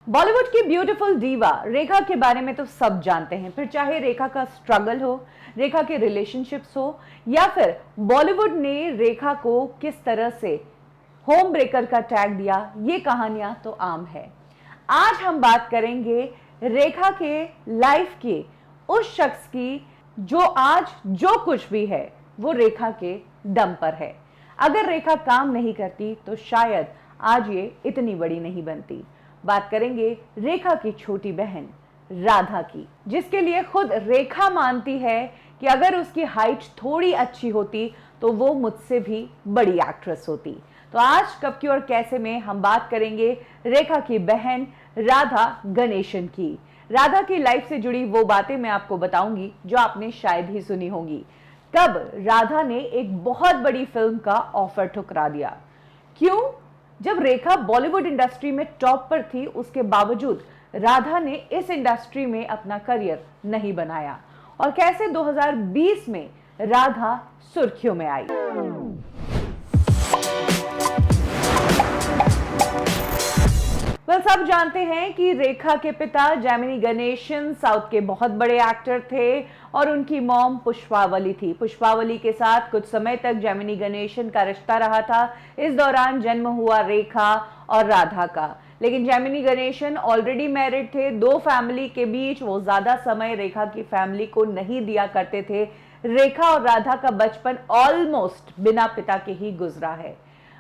बॉलीवुड की beautiful diva रेखा के बारे में तो सब जानते हैं, फिर चाहे रेखा का स्ट्रगल हो, रेखा के रिलेशनशिप्स हो, या फिर बॉलीवुड ने रेखा को किस तरह से होम ब्रेकर का टैग दिया, ये कहानियां तो आम है। आज हम बात करेंगे रेखा के लाइफ के उस शख्स की जो आज जो कुछ भी है वो रेखा के दम पर है। अगर रेखा काम नहीं करती तो शायद आज ये इतनी बड़ी नहीं बनती। बात करेंगे रेखा की छोटी बहन राधा की, जिसके लिए खुद रेखा मानती है कि अगर उसकी हाइट थोड़ी अच्छी होती तो वो मुझसे भी बड़ी एक्ट्रेस होती। तो आज कब की और कैसे में हम बात करेंगे रेखा की बहन राधा गणेशन की। राधा की लाइफ से जुड़ी वो बातें मैं आपको बताऊंगी जो आपने शायद ही सुनी होंगी। कब राधा ने एक बहुत बड़ी फिल्म का ऑफर ठुकरा दिया, क्यों जब रेखा बॉलीवुड इंडस्ट्री में टॉप पर थी उसके बावजूद राधा ने इस इंडस्ट्री में अपना करियर नहीं बनाया, और कैसे 2020 में राधा सुर्खियों में आई। सब जानते हैं कि रेखा के पिता जेमिनी गणेशन साउथ के बहुत बड़े एक्टर थे और उनकी मॉम पुष्पावली थी। पुष्पावली के साथ कुछ समय तक जेमिनी गणेशन का रिश्ता रहा था। इस दौरान जन्म हुआ रेखा और राधा का, लेकिन जेमिनी गणेशन ऑलरेडी मैरिड थे। दो फैमिली के बीच वो ज्यादा समय रेखा की फैमिली को नहीं दिया करते थे। रेखा और राधा का बचपन ऑलमोस्ट बिना पिता के ही गुजरा है।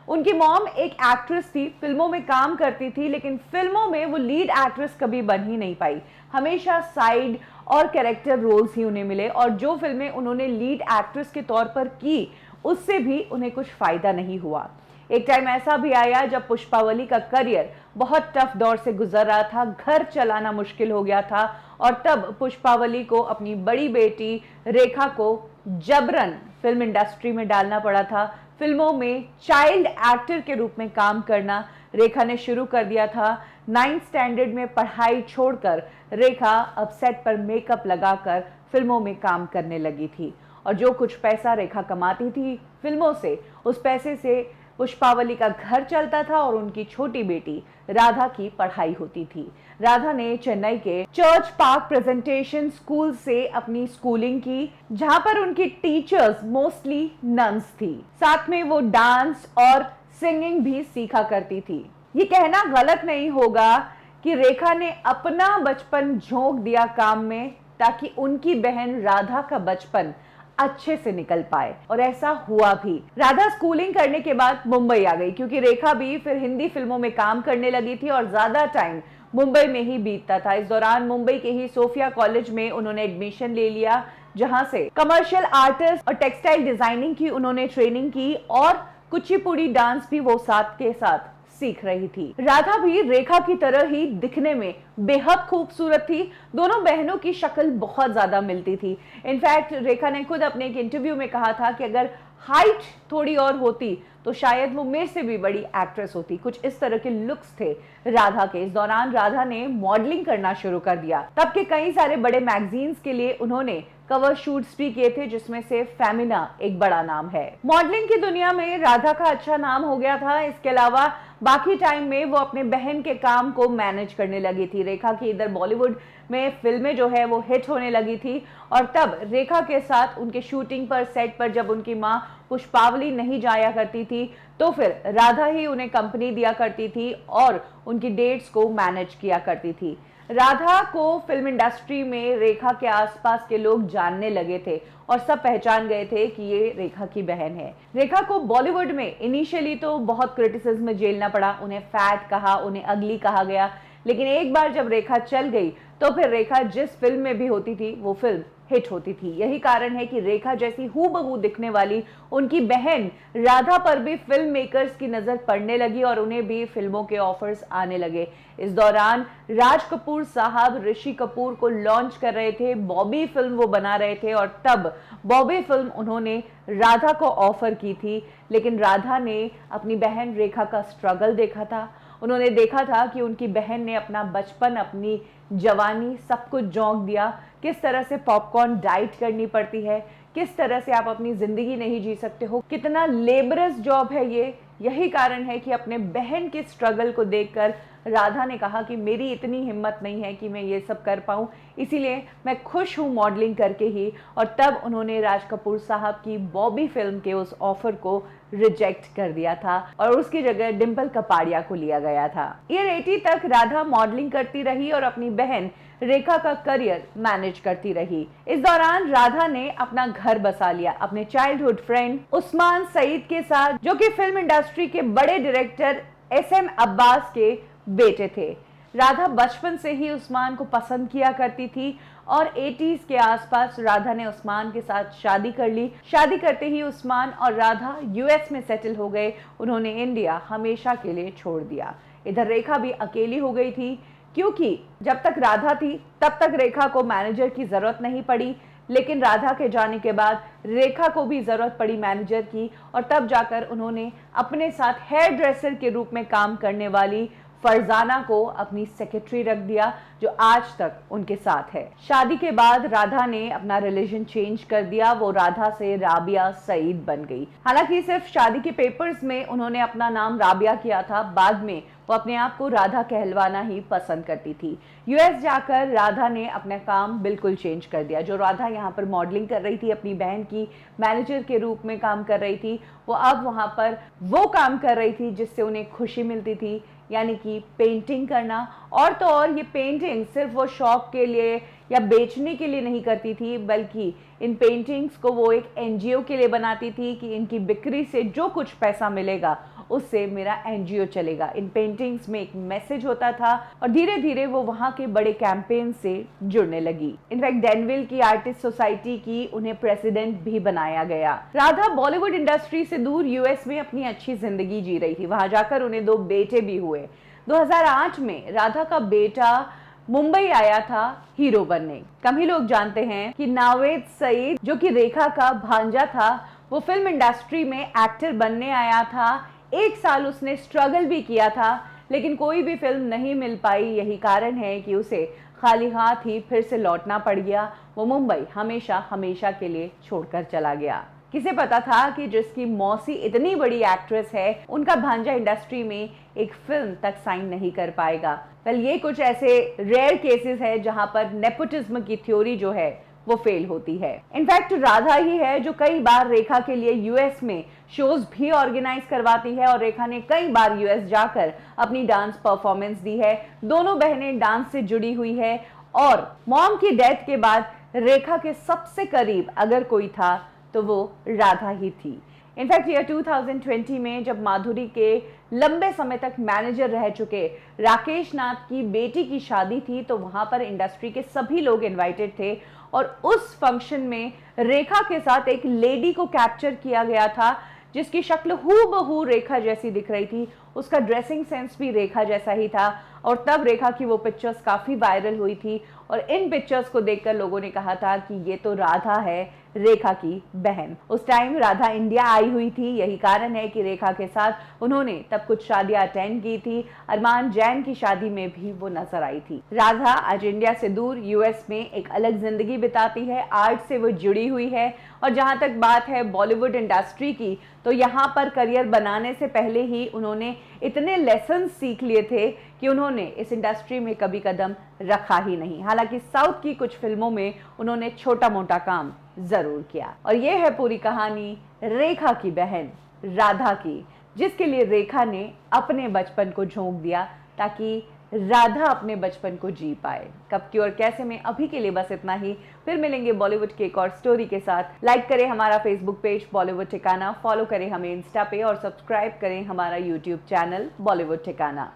उनकी मॉम एक एक्ट्रेस थी, फिल्मों में काम करती थी, लेकिन फिल्मों में वो लीड एक्ट्रेस कभी बन ही नहीं पाई। हमेशा साइड और कैरेक्टर रोल्स ही उन्हें मिले, और जो फिल्में उन्होंने लीड एक्ट्रेस के तौर पर की उससे भी उन्हें कुछ फायदा नहीं हुआ। एक टाइम ऐसा भी आया जब पुष्पावली का करियर बहुत टफ दौर से गुजर रहा था, घर चलाना मुश्किल हो गया था, और तब पुष्पावली को अपनी बड़ी बेटी रेखा को जबरन फिल्म इंडस्ट्री में डालना पड़ा था। फिल्मों में चाइल्ड एक्टर के रूप में काम करना रेखा ने शुरू कर दिया था। 9th स्टैंडर्ड में पढ़ाई छोड़कर रेखा अब सेट पर मेकअप लगाकर फिल्मों में काम करने लगी थी, और जो कुछ पैसा रेखा कमाती थी फिल्मों से, उस पैसे से पुष्पावली का घर चलता था और उनकी छोटी बेटी राधा की पढ़ाई होती थी। राधा ने चेन्नई के चर्च पार्क प्रेजेंटेशन स्कूल से अपनी स्कूलिंग की, जहां पर उनकी टीचर्स मोस्टली नन्स थी। साथ में वो डांस और सिंगिंग भी सीखा करती थी। ये कहना गलत नहीं होगा कि रेखा ने अपना बचपन झोंक दिया काम में ताकि उनकी बहन राधा का बचपन अच्छे से निकल पाए, और ऐसा हुआ भी। राधा स्कूलिंग करने के बाद मुंबई आ गई, क्योंकि रेखा भी फिर हिंदी फिल्मों में काम करने लगी थी और ज्यादा टाइम मुंबई में ही बीतता था। इस दौरान मुंबई के ही सोफिया कॉलेज में उन्होंने एडमिशन ले लिया, जहां से कमर्शियल आर्टिस्ट और टेक्सटाइल डिजाइनिंग की उन्होंने ट्रेनिंग की, और कुचिपुड़ी डांस भी वो साथ के साथ सीख रही थी। राधा भी रेखा की तरह ही दिखने में बेहद खूबसूरत थी। दोनों बहनों की शक्ल बहुत ज्यादा मिलती थी। इनफैक्ट रेखा ने खुद अपने एक इंटरव्यू में कहा था कि अगर हाइट थोड़ी और होती तो शायद वो मेरे से भी बड़ी एक्ट्रेस होती। कुछ इस तरह के लुक्स थे राधा के। इस दौरान राधा ने मॉडलिंग करना शुरू कर दिया। तब के कई सारे बड़े मैगजीन्स के लिए उन्होंने कवर शूट्स भी किए थे, जिसमें से फेमिना एक बड़ा नाम है। मॉडलिंग की दुनिया में राधा का अच्छा नाम हो गया था। इसके अलावा बाकी टाइम में वो अपने बहन के काम को मैनेज करने लगी थी। रेखा की इधर बॉलीवुड में फिल्में जो है वो हिट होने लगी थी, और तब रेखा के साथ उनके शूटिंग पर, सेट पर जब उनकी माँ पुष्पावली नहीं जाया करती थी तो फिर राधा ही उन्हें कंपनी दिया करती थी और उनकी डेट्स को मैनेज किया करती थी। राधा को फिल्म इंडस्ट्री में रेखा के आसपास के लोग जानने लगे थे और सब पहचान गए थे कि ये रेखा की बहन है। रेखा को बॉलीवुड में इनिशियली तो बहुत क्रिटिसिज्म झेलना पड़ा, उन्हें फैट कहा, उन्हें अगली कहा गया, लेकिन एक बार जब रेखा चल गई तो फिर रेखा जिस फिल्म में भी होती थी वो फिल्म हिट होती थी। यही कारण है कि रेखा जैसी हूबहू दिखने वाली उनकी बहन राधा पर भी फिल्म मेकर्स की नजर पड़ने लगी और उन्हें भी फिल्मों के ऑफर्स आने लगे। इस दौरान राज कपूर साहब ऋषि कपूर को लॉन्च कर रहे थे, बॉबी फिल्म वो बना रहे थे, और तब बॉबी फिल्म उन्होंने राधा को ऑफर की थी। लेकिन राधा ने अपनी बहन रेखा का स्ट्रगल देखा था। उन्होंने देखा था कि उनकी बहन ने अपना बचपन, अपनी जवानी सब कुछ झोंक दिया। किस तरह से पॉपकॉर्न डाइट करनी पड़ती है, किस तरह से आप अपनी जिंदगी नहीं जी सकते हो, कितना लेबरस जॉब है ये, यही कारण है कि अपने बहन के स्ट्रगल को देखकर राधा ने कहा कि मेरी इतनी हिम्मत नहीं है कि मैं ये सब कर पाऊँ, इसीलिए मैं खुश हूँ मॉडलिंग करके ही। और तब उन्होंने राज कपूर साहब की बॉबी फिल्म के उस ऑफर को रिजेक्ट कर दिया था और उसकी जगह डिम्पल कपाड़िया को लिया गया था। ईयर 80 तक राधा मॉडलिंग करती रही और अपनी बहन रेखा का करियर मैनेज करती रही। इस दौरान राधा ने अपना घर बसा लिया अपने चाइल्डहुड फ्रेंड उस्मान सईद के साथ, जो कि फिल्म इंडस्ट्री के बड़े डायरेक्टर SM अब्बास के बेटे थे। राधा बचपन से ही उस्मान को पसंद किया करती थी और 80s के आसपास राधा ने उस्मान के साथ शादी कर ली। शादी करते ही उस्मान और राधा US में सेटल हो गए। उन्होंने इंडिया हमेशा के लिए छोड़ दिया। इधर रेखा भी अकेली हो गई थी, क्योंकि जब तक राधा थी तब तक रेखा को मैनेजर की जरूरत नहीं पड़ी, लेकिन राधा के जाने के बाद रेखा को भी जरूरत पड़ी मैनेजर की, और तब जाकर उन्होंने अपने साथ हेयर ड्रेसर के रूप में काम करने वाली फरजाना को अपनी सेक्रेटरी रख दिया, जो आज तक उनके साथ है। शादी के बाद राधा ने अपना रिलीजन चेंज कर दिया, वो राधा से राबिया सईद बन गई। हालांकि सिर्फ शादी के पेपर्स में उन्होंने अपना नाम राबिया किया था, बाद में वो अपने आप को राधा कहलवाना ही पसंद करती थी। US जाकर राधा ने अपना काम बिल्कुल चेंज कर दिया। जो राधा यहाँ पर मॉडलिंग कर रही थी, अपनी बहन की मैनेजर के रूप में काम कर रही थी, वो अब वहाँ पर वो काम कर रही थी जिससे उन्हें खुशी मिलती थी, यानी कि पेंटिंग करना। और तो और ये पेंटिंग सिर्फ वो शौक के लिए या बेचने के लिए नहीं करती थी, बल्कि इन पेंटिंग्स को वो एक NGO के लिए बनाती थी कि इनकी बिक्री से जो कुछ पैसा मिलेगा उससे मेरा NGO चलेगा। इन पेंटिंग्स में एक मैसेज होता था और धीरे धीरे वो वहाँ के बड़े कैंपेन से जुड़ने लगी। इनफैक्ट डेनविल की आर्टिस्ट सोसाइटी की उन्हें प्रेसिडेंट भी बनाया गया। राधा बॉलीवुड इंडस्ट्री से दूर US में अपनी अच्छी जिंदगी जी रही थी। वहां जाकर उन्हें 2 बेटे भी हुए। 2008 में राधा का बेटा मुंबई आया था हीरो बनने। कम ही लोग जानते हैं कि नावेद सईद, जो कि रेखा का भांजा था, वो फिल्म इंडस्ट्री में एक्टर बनने आया था। 1 साल उसने स्ट्रगल भी किया था, लेकिन कोई भी फिल्म नहीं मिल पाई। यही कारण है कि उसे खाली हाथ ही फिर से लौटना पड़ गया। वो मुंबई हमेशा हमेशा के लिए छोड़कर चला गया। किसे पता था कि जिसकी मौसी इतनी बड़ी एक्ट्रेस है, उनका भांजा इंडस्ट्री में एक फिल्म तक साइन नहीं कर पाएगा। वेल, ये कुछ ऐसे रेयर केसेस है जहां पर नेपोटिज्म की थ्योरी जो है वो फेल होती है। इनफैक्ट राधा ही है जो कई बार रेखा के लिए US में शोज भी ऑर्गेनाइज करवाती है और रेखा ने कई बार US जाकर अपनी डांस परफॉर्मेंस दी है। दोनों बहनें डांस से जुड़ी हुई है और मॉम की डेथ के बाद रेखा के सबसे करीब अगर कोई था तो वो राधा ही थी। इनफैक्ट ईयर 2020 में जब माधुरी के लंबे समय तक मैनेजर रह चुके राकेश नाथ की बेटी की शादी थी, तो वहां पर इंडस्ट्री के सभी लोग इनवाइटेड थे और उस फंक्शन में रेखा के साथ एक लेडी को कैप्चर किया गया था जिसकी शक्ल हूबहू रेखा जैसी दिख रही थी। उसका ड्रेसिंग सेंस भी रेखा जैसा ही था और तब रेखा की वो पिक्चर्स काफी वायरल हुई थी और इन पिक्चर्स को देखकर लोगों ने कहा था कि ये तो राधा है, रेखा की बहन। उस टाइम राधा इंडिया आई हुई थी, यही कारण है कि रेखा के साथ उन्होंने तब कुछ शादियां अटेंड की थी। अरमान जैन की शादी में भी वो नजर आई थी। राधा आज इंडिया से दूर US में एक अलग जिंदगी बिताती है, आर्ट से वो जुड़ी हुई है और जहां तक बात है बॉलीवुड इंडस्ट्री की, तो यहाँ पर करियर बनाने से पहले ही उन्होंने इतने लेसन सीख लिए थे कि उन्होंने इस इंडस्ट्री में कभी कदम रखा ही नहीं। हालांकि साउथ की कुछ फिल्मों में उन्होंने छोटा मोटा काम जरूर किया। और ये है पूरी कहानी रेखा की बहन राधा की, जिसके लिए रेखा ने अपने बचपन को झोंक दिया ताकि राधा अपने बचपन को जी पाए। कब की और कैसे में अभी के लिए बस इतना ही। फिर मिलेंगे बॉलीवुड की एक और स्टोरी के साथ। लाइक करें हमारा फेसबुक पेज बॉलीवुड ठिकाना, फॉलो करें हमें इंस्टा पे और सब्सक्राइब करें हमारा यूट्यूब चैनल बॉलीवुड ठिकाना।